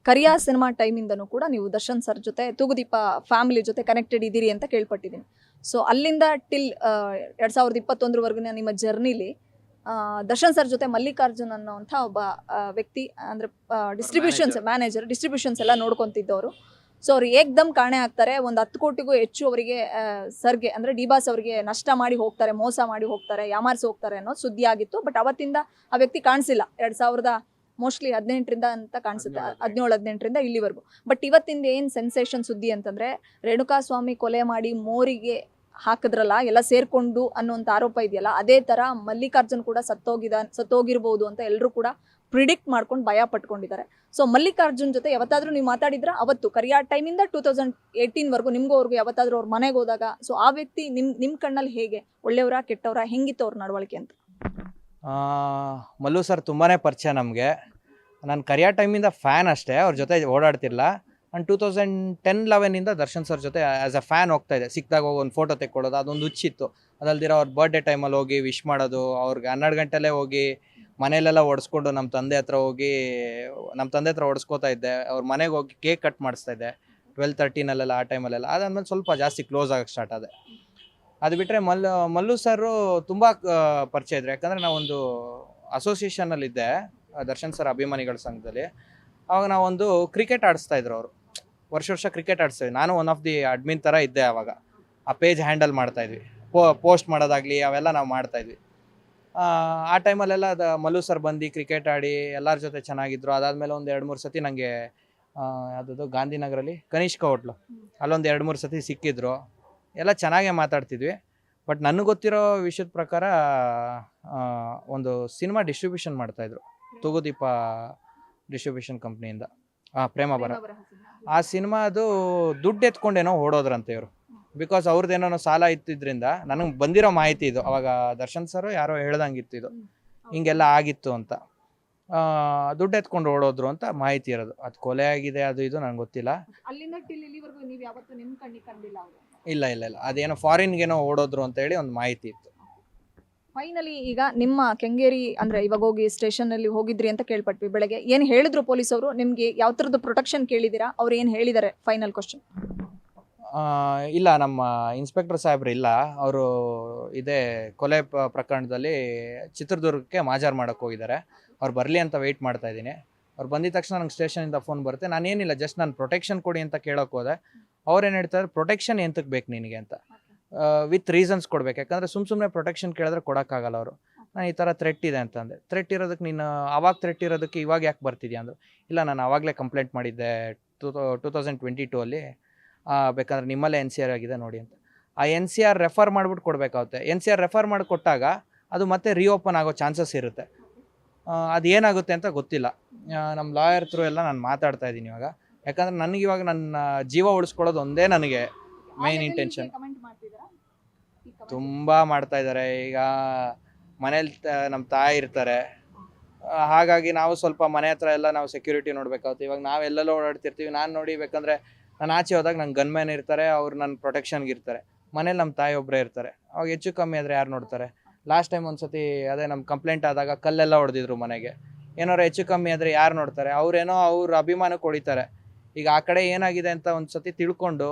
ಕರಿಯಾ cinema ಟೈಮಿಂದನೂ ಕೂಡ ನೀವು Darshan sir ಜೊತೆ ತೂಗುದೀಪ ಫ್ಯಾಮಿಲಿ ಜೊತೆ ಕನೆಕ್ಟೆಡ್ ಇದ್ದೀರಿ ಅಂತ ಕೇಳ್ಪಟ್ಟಿದ್ದೀನಿ. ಸೊ ಅಲ್ಲಿಂದ ಟಿಲ್ 2021 ನಿಮ್ಮ ಜರ್ನಿಲಿ ದರ್ಶನ್ ಸರ್ ಜೊತೆ ಮಲ್ಲಿಕಾರ್ಜುನ್ ಅನ್ನೋಂಥ ಒಬ್ಬ ವ್ಯಕ್ತಿ ಅಂದರೆ ಡಿಸ್ಟ್ರಿಬ್ಯೂಷನ್ಸ್ ಎಲ್ಲ ನೋಡ್ಕೊತಿದ್ದವರು. ಸೊ ಅವ್ರು ಏಕ್ದಮ್ ಕಾಣೆ ಆಗ್ತಾರೆ. ಒಂದು 10 ಕೋಟಿಗೂ ಹೆಚ್ಚು ಅವರಿಗೆ ಸರ್ಗೆ ಅಂದರೆ ಡಿ ಬಾಸ್ ಅವರಿಗೆ ನಷ್ಟ ಮಾಡಿ ಹೋಗ್ತಾರೆ, ಮೋಸ ಮಾಡಿ ಹೋಗ್ತಾರೆ, ಯಾಮಾರಿಸಿ ಹೋಗ್ತಾರೆ ಅನ್ನೋ ಸುದ್ದಿ ಆಗಿತ್ತು. ಬಟ್ ಅವತ್ತಿಂದ ಆ ವ್ಯಕ್ತಿ ಕಾಣಿಸಿಲ್ಲ. 2018 ಅಂತ ಕಾಣಿಸುತ್ತೆ, 17-18 ಇಲ್ಲಿವರೆಗೂ. ಬಟ್ ಇವತ್ತಿಂದ ಏನು ಸೆನ್ಸೇಷನ್ ಸುದ್ದಿ ಅಂತಂದರೆ, ರೇಣುಕಾಸ್ವಾಮಿ ಕೊಲೆ ಮಾಡಿ ಮೋರಿಗೆ ಹಾಕಿದ್ರಲ್ಲ ಎಲ್ಲ ಸೇರ್ಕೊಂಡು ಅನ್ನೋಂಥ ಆರೋಪ ಇದೆಯಲ್ಲ, ಅದೇ ಥರ ಮಲ್ಲಿಕಾರ್ಜುನ್ ಕೂಡ ಸತ್ತೋಗಿರ್ಬೋದು ಅಂತ ಎಲ್ಲರೂ ಕೂಡ ಪ್ರಿಡಿಕ್ಟ್ ಮಾಡ್ಕೊಂಡು ಭಯ ಪಟ್ಕೊಂಡಿದ್ದಾರೆ. ಸೊ ಮಲ್ಲಿಕಾರ್ಜುನ್ ಜೊತೆ ಯಾವತ್ತಾದ್ರೂ ನೀವು ಮಾತಾಡಿದ್ರ? ಅವತ್ತು ಕರಿಯಾ ಟೈಮಿಂದ 2018 ನಿಮ್ಗೋವರೆಗೂ ಯಾವತ್ತಾದ್ರೂ ಅವ್ರ ಮನೆಗೆ ಹೋದಾಗ, ಸೊ ಆ ವ್ಯಕ್ತಿ ನಿಮ್ಮ ಕಣ್ಣಲ್ಲಿ ಹೇಗೆ, ಒಳ್ಳೆಯವರ ಕೆಟ್ಟವರ, ಹೆಂಗಿತ್ತು ಅವ್ರ ನಡವಳಿಕೆ ಅಂತ? ಮಲ್ಲು ಸರ್ ತುಂಬಾ ಪರಿಚಯ ನಮಗೆ. ನಾನು ಕರಿಯಾ ಟೈಮಿಂದ ಫ್ಯಾನ್ ಅಷ್ಟೇ, ಅವ್ರ ಜೊತೆ ಓಡಾಡ್ತಿಲ್ಲ. ನಾನು 2010-11 ದರ್ಶನ್ ಸರ್ ಜೊತೆ ಆ್ಯಸ್ ಅ ಫ್ಯಾನ್ ಹೋಗ್ತಾ ಇದ್ದೆ. ಸಿಕ್ಕಿದಾಗ ಹೋಗಿ ಒಂದು ಫೋಟೋ ತೆಕ್ಕೊಳ್ಳೋದು ಅದೊಂದು ಹುಚ್ಚಿತ್ತು. ಅದಲ್ದಿರೋ ಅವ್ರ ಬರ್ಡೇ ಟೈಮಲ್ಲಿ ಹೋಗಿ ವಿಶ್ ಮಾಡೋದು, ಅವ್ರಿಗೆ 12 ಗಂಟೆಲೇ ಹೋಗಿ ಮನೇಲೆಲ್ಲ ಓಡಿಸ್ಕೊಂಡು ನಮ್ಮ ತಂದೆ ಹತ್ರ ಓಡಿಸ್ಕೋತಾ ಇದ್ದೆ. ಅವ್ರ ಮನೆಗೆ ಹೋಗಿ ಕೇಕ್ ಕಟ್ ಮಾಡಿಸ್ತಾ ಇದ್ದೆ 12-13 ಆ ಟೈಮಲ್ಲೆಲ್ಲ. ಅದಾದ್ಮೇಲೆ ಸ್ವಲ್ಪ ಜಾಸ್ತಿ ಕ್ಲೋಸ್ ಆಗಕ್ಕೆ ಸ್ಟಾರ್ಟ್ ಆದೆ. ಅದು ಬಿಟ್ಟರೆ ಮಲ್ಲು ಸರು ತುಂಬ ಪರಿಚಯ ಇದ್ರು. ಯಾಕಂದರೆ ನಾವೊಂದು ಅಸೋಸಿಯೇಷನಲ್ಲಿದ್ದೆ, ದರ್ಶನ್ ಸರ್ ಅಭಿಮಾನಿಗಳ ಸಂಘದಲ್ಲಿ. ಆವಾಗ ನಾವೊಂದು ಕ್ರಿಕೆಟ್ ಆಡಿಸ್ತಾ ಇದ್ರು. ಅವರು ವರ್ಷ ಕ್ರಿಕೆಟ್ ಆಡಿಸ್ತೀವಿ. ನಾನು ಒನ್ ಆಫ್ ದಿ ಅಡ್ಮಿನ್ ಥರ ಇದ್ದೆ. ಆವಾಗ ಆ ಪೇಜ್ ಹ್ಯಾಂಡಲ್ ಮಾಡ್ತಾಯಿದ್ವಿ, ಪೋಸ್ಟ್ ಮಾಡೋದಾಗಲಿ ಅವೆಲ್ಲ ನಾವು ಮಾಡ್ತಾಯಿದ್ವಿ. ಆ ಟೈಮಲ್ಲೆಲ್ಲ ಮಲ್ಲು ಸರ್ ಬಂದು ಕ್ರಿಕೆಟ್ ಆಡಿ ಎಲ್ಲರ ಜೊತೆ ಚೆನ್ನಾಗಿದ್ರು. ಅದಾದಮೇಲೆ ಒಂದು 2-3 ಸತಿ ನನಗೆ ಯಾವುದದು ಗಾಂಧಿನಗರಲ್ಲಿ ಕನಿಷ್ಕ ಹೋಟ್ಲು, ಅಲ್ಲೊಂದು 2-3 ಸತಿ ಸಿಕ್ಕಿದ್ರು. ಎಲ್ಲ ಚೆನ್ನಾಗೇ ಮಾತಾಡ್ತಿದ್ವಿ. ಬಟ್ ನನಗೆ ಗೊತ್ತಿರೋ ವಿಷಯದ ಪ್ರಕಾರ ಒಂದು ಸಿನಿಮಾ ಡಿಸ್ಟ್ರಿಬ್ಯೂಷನ್ ಮಾಡ್ತಾಯಿದ್ರು ತೂಗುದೀಪ ಡಿಸ್ಟ್ರಿಬ್ಯೂಷನ್ ಕಂಪ್ನಿಯಿಂದ, ಪ್ರೇಮಬರ. ಆ ಸಿನಿಮಾ ಅದು ದುಡ್ಡು ಎತ್ಕೊಂಡೇನೋ ಓಡೋದ್ರಂತೆ ಇವರು. ಬಿಕಾಸ್ ಅವ್ರದ್ದೇನೋ ಸಾಲ ಇತ್ತಿದ್ರಿಂದ ನನಗೆ ಬಂದಿರೋ ಮಾಹಿತಿ ಇದು. ಅವಾಗ ದರ್ಶನ್ ಸರ್ ಯಾರೋ ಹೇಳ್ದಂಗಿತ್ತು ಇದು, ಹಿಂಗೆಲ್ಲ ಆಗಿತ್ತು ಅಂತ. ದುಡ್ಡು ಎತ್ಕೊಂಡು ಓಡೋದ್ರು ಅಂತ ಮಾಹಿತಿ ಇರೋದು. ಅದು ಕೊಲೆ ಆಗಿದೆ ಅದು ಇದು ನನಗೆ ಗೊತ್ತಿಲ್ಲ. ಇಲ್ಲ ಅದೇನೋ ಫಾರಿನ್ಗೇನೋ ಓಡೋದ್ರು ಅಂತ ಹೇಳಿ ಒಂದು ಮಾಹಿತಿ ಇತ್ತು. ಫೈನಲಿ ಈಗ ನಿಮ್ಮ ಕೆಂಗೇರಿ ಅಂದರೆ ಇವಾಗ ಹೋಗಿ ಸ್ಟೇಷನಲ್ಲಿ ಹೋಗಿದ್ರಿ ಅಂತ ಕೇಳ್ಪಟ್ವಿ. ಬೆಳಗ್ಗೆ ಏನು ಹೇಳಿದ್ರು ಪೊಲೀಸವರು? ನಿಮಗೆ ಯಾವ ಥರದ್ದು ಪ್ರೊಟೆಕ್ಷನ್ ಕೇಳಿದ್ದೀರಾ? ಅವ್ರು ಏನು ಹೇಳಿದ್ದಾರೆ? Final question. ಇಲ್ಲ, ನಮ್ಮ ಇನ್ಸ್ಪೆಕ್ಟರ್ ಸಾಹೇಬ್ರು ಇಲ್ಲ. ಅವರು ಇದೇ ಕೊಲೆ ಪ್ರಕರಣದಲ್ಲಿ ಚಿತ್ರದುರ್ಗಕ್ಕೆ ಮಾಜಾರು ಮಾಡೋಕ್ಕೆ ಹೋಗಿದ್ದಾರೆ. ಅವ್ರು ಬರಲಿ ಅಂತ ವೆಯ್ಟ್ ಮಾಡ್ತಾ ಇದ್ದೀನಿ. ಅವ್ರು ಬಂದಿದ ತಕ್ಷಣ ನಂಗೆ ಸ್ಟೇಷನಿಂದ ಫೋನ್ ಬರುತ್ತೆ. ನಾನೇನಿಲ್ಲ, ಜಸ್ಟ್ ನಾನು ಪ್ರೊಟೆಕ್ಷನ್ ಕೊಡಿ ಅಂತ ಕೇಳೋಕೆ ಹೋದೆ. ಅವ್ರೇನು ಹೇಳ್ತಾರೆ, ಪ್ರೊಟೆಕ್ಷನ್ ಎಂತಕ್ಕೆ ಬೇಕು ನಿನಗೆ ಅಂತ, ವಿತ್ ರೀಸನ್ಸ್ ಕೊಡ್ಬೇಕು. ಯಾಕಂದರೆ ಸುಮ್ಮನೆ ಪ್ರೊಟೆಕ್ಷನ್ ಕೇಳಿದ್ರೆ ಕೊಡೋಕ್ಕಾಗಲ್ಲ ಅವರು. ನಾನು ಈ ಥರ ಥ್ರೆಟ್ ಇದೆ ಅಂತಂದೆ. ಥ್ರೆಟ್ ಇರೋದಕ್ಕೆ ನೀನು ಆವಾಗ ಥ್ರೆಟ್ ಇರೋದಕ್ಕೆ ಇವಾಗ ಯಾಕೆ ಬರ್ತಿದ್ಯಾ ಅಂದರು. ಇಲ್ಲ, ನಾನು ಆವಾಗಲೇ ಕಂಪ್ಲೇಂಟ್ ಮಾಡಿದ್ದೆ 2022 ಬೇಕಾದ್ರೆ ನಿಮ್ಮಲ್ಲೇ NCR ಆಗಿದೆ ನೋಡಿ ಅಂತ. ಆ NCR ರೆಫರ್ ಮಾಡಿಬಿಟ್ಟು ಕೊಡಬೇಕಾಗುತ್ತೆ. NCR ರೆಫರ್ ಮಾಡಿ ಕೊಟ್ಟಾಗ ಅದು ಮತ್ತೆ ರೀಓಪನ್ ಆಗೋ ಚಾನ್ಸಸ್ ಇರುತ್ತೆ. ಅದು ಏನಾಗುತ್ತೆ ಅಂತ ಗೊತ್ತಿಲ್ಲ. ನಮ್ಮ ಲಾಯರ್ ಥ್ರೂ ಎಲ್ಲ ನಾನು ಮಾತಾಡ್ತಾ ಇದ್ದೀನಿ ಇವಾಗ. ಯಾಕಂದರೆ ನನಗೆ ಇವಾಗ ನನ್ನ ಜೀವ ಉಳಿಸ್ಕೊಳ್ಳೋದು ಒಂದೇ ನನಗೆ ಮೇನ್ ಇಂಟೆನ್ಷನ್. ತುಂಬ ಮಾಡ್ತಾ ಇದ್ದಾರೆ. ಈಗ ಮನೇಲಿ ನಮ್ಮ ತಾಯಿ ಇರ್ತಾರೆ, ಹಾಗಾಗಿ ನಾವು ಸ್ವಲ್ಪ ಮನೆ ಹತ್ರ ಎಲ್ಲ ನಾವು ಸೆಕ್ಯೂರಿಟಿ ನೋಡಬೇಕಾಗುತ್ತೆ. ಇವಾಗ ನಾವೆಲ್ಲೆಲ್ಲ ಓಡಾಡ್ತಿರ್ತೀವಿ. ನಾನು ನೋಡಿ ಬೇಕಂದರೆ ನಾನು ಆಚೆ ಹೋದಾಗ ನಂಗೆ ಗನ್ಮ್ಯಾನ್ ಇರ್ತಾರೆ, ಅವ್ರು ನನ್ನ ಪ್ರೊಟೆಕ್ಷನ್ಗೆ ಇರ್ತಾರೆ. ಮನೇಲಿ ನಮ್ಮ ತಾಯಿ ಒಬ್ಬರೇ ಇರ್ತಾರೆ. ಅವಾಗ ಹೆಚ್ಚು ಕಮ್ಮಿ ಆದರೆ ಯಾರು ನೋಡ್ತಾರೆ? ಲಾಸ್ಟ್ ಟೈಮ್ ಒಂದು ಸತಿ ಅದೇ ನಮ್ಮ ಕಂಪ್ಲೇಂಟ್ ಆದಾಗ ಕಲ್ಲೆಲ್ಲ ಹೊಡೆದಿದ್ರು ಮನೆಗೆ. ಏನಾರು ಹೆಚ್ಚು ಕಮ್ಮಿ ಆದರೆ ಯಾರು ನೋಡ್ತಾರೆ? ಅವ್ರೇನೋ ಅವ್ರ ಅಭಿಮಾನಕ್ಕೆ ಹೊಡಿತಾರೆ. ಈಗ ಆ ಕಡೆ ಏನಾಗಿದೆ ಅಂತ ಒಂದು ಸತಿ ತಿಳ್ಕೊಂಡು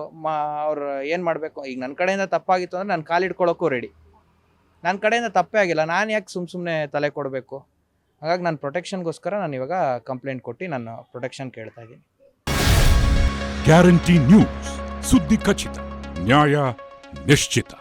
ಅವ್ರು ಏನು ಮಾಡಬೇಕು. ಈಗ ನನ್ನ ಕಡೆಯಿಂದ ತಪ್ಪಾಗಿತ್ತು ಅಂದರೆ ನಾನು ಕಾಲಿಡ್ಕೊಳ್ಳೋಕ್ಕೂ ರೆಡಿ. ನನ್ನ ಕಡೆಯಿಂದ ತಪ್ಪೇ ಆಗಿಲ್ಲ, ನಾನು ಯಾಕೆ ಸುಮ್ಮನೆ ತಲೆ ಕೊಡಬೇಕು? ಹಾಗಾಗಿ ನಾನು ಪ್ರೊಟೆಕ್ಷನ್ಗೋಸ್ಕರ ನಾನು ಇವಾಗ ಕಂಪ್ಲೇಂಟ್ ಕೊಟ್ಟು ನಾನು ಪ್ರೊಟೆಕ್ಷನ್ ಕೇಳ್ತಾ ಇದ್ದೀನಿ. ಗ್ಯಾರಂಟಿ ನ್ಯೂಸ್, ಸುದ್ದಿ ಖಚಿತ, ನ್ಯಾಯ ನಿಶ್ಚಿತ.